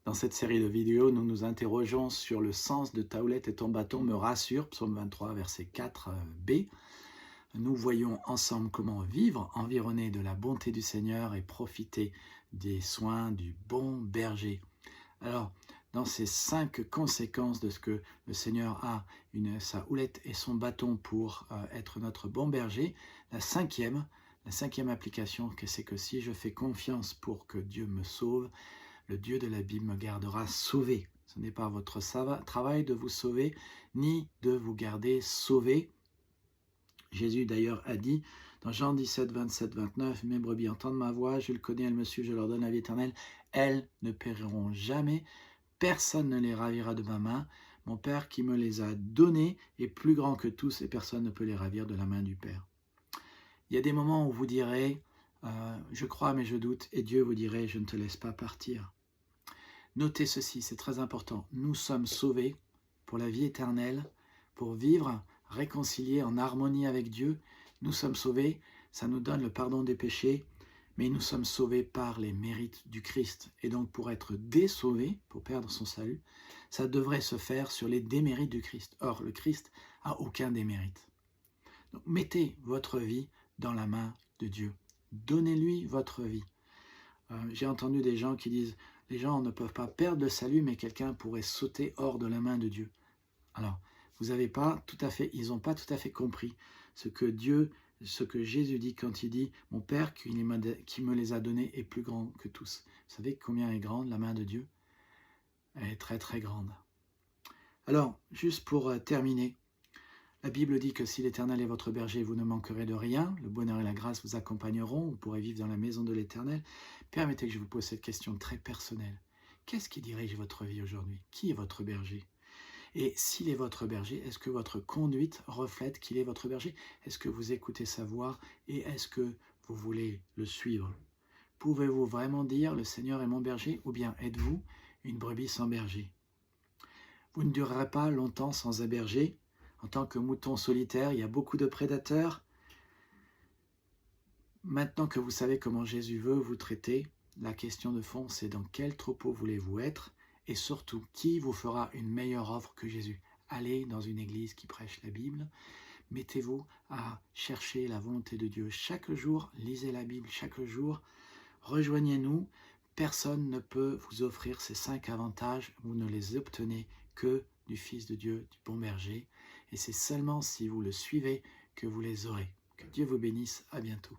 Dans cette série de vidéos, nous nous interrogeons sur le sens de ta houlette et ton bâton me rassure, psaume 23, verset 4b. Nous voyons ensemble comment vivre environné de la bonté du Seigneur et profiter des soins du bon berger. Alors, dans ces 5 conséquences de ce que le Seigneur a, sa houlette et son bâton pour être notre bon berger, la cinquième application, c'est que si je fais confiance pour que Dieu me sauve, le Dieu de la Bible me gardera sauvé. Ce n'est pas votre travail de vous sauver, ni de vous garder sauvé. Jésus d'ailleurs a dit dans Jean 17, 27, 29, « Mes brebis entendent ma voix, je le connais, elles me suivent, je leur donne la vie éternelle. Elles ne périront jamais, personne ne les ravira de ma main. Mon Père qui me les a donnés est plus grand que tous et personne ne peut les ravir de la main du Père. » Il y a des moments où vous direz « Je crois mais je doute » et Dieu vous dirait « Je ne te laisse pas partir ». Notez ceci, c'est très important. Nous sommes sauvés pour la vie éternelle, pour vivre réconciliés en harmonie avec Dieu. Nous sommes sauvés, ça nous donne le pardon des péchés, mais nous sommes sauvés par les mérites du Christ. Et donc pour être désauvé, pour perdre son salut, ça devrait se faire sur les démérites du Christ. Or, le Christ n'a aucun démérite. Donc mettez votre vie dans la main de Dieu. Donnez-lui votre vie. J'ai entendu des gens qui disent « Les gens ne peuvent pas perdre le salut, mais quelqu'un pourrait sauter hors de la main de Dieu. » Alors, ils n'ont pas tout à fait compris ce que Jésus dit quand il dit « Mon Père qui me les a donnés est plus grand que tous. » Vous savez combien est grande la main de Dieu? Elle est très très grande. Alors, juste pour terminer, la Bible dit que si l'Éternel est votre berger, vous ne manquerez de rien. Le bonheur et la grâce vous accompagneront. Vous pourrez vivre dans la maison de l'Éternel. Permettez que je vous pose cette question très personnelle. Qu'est-ce qui dirige votre vie aujourd'hui? Qui est votre berger? Et s'il est votre berger, est-ce que votre conduite reflète qu'il est votre berger? Est-ce que vous écoutez sa voix et est-ce que vous voulez le suivre? Pouvez-vous vraiment dire « Le Seigneur est mon berger » ou bien êtes-vous une brebis sans berger? Vous ne durerez pas longtemps sans un berger. En tant que mouton solitaire, il y a beaucoup de prédateurs. Maintenant que vous savez comment Jésus veut vous traiter, la question de fond, c'est dans quel troupeau voulez-vous être? Et surtout, qui vous fera une meilleure offre que Jésus? Allez dans une église qui prêche la Bible. Mettez-vous à chercher la volonté de Dieu chaque jour. Lisez la Bible chaque jour. Rejoignez-nous. Personne ne peut vous offrir ces 5 avantages. Vous ne les obtenez que du Fils de Dieu, du bon berger. Et c'est seulement si vous le suivez que vous les aurez. Que Dieu vous bénisse. À bientôt.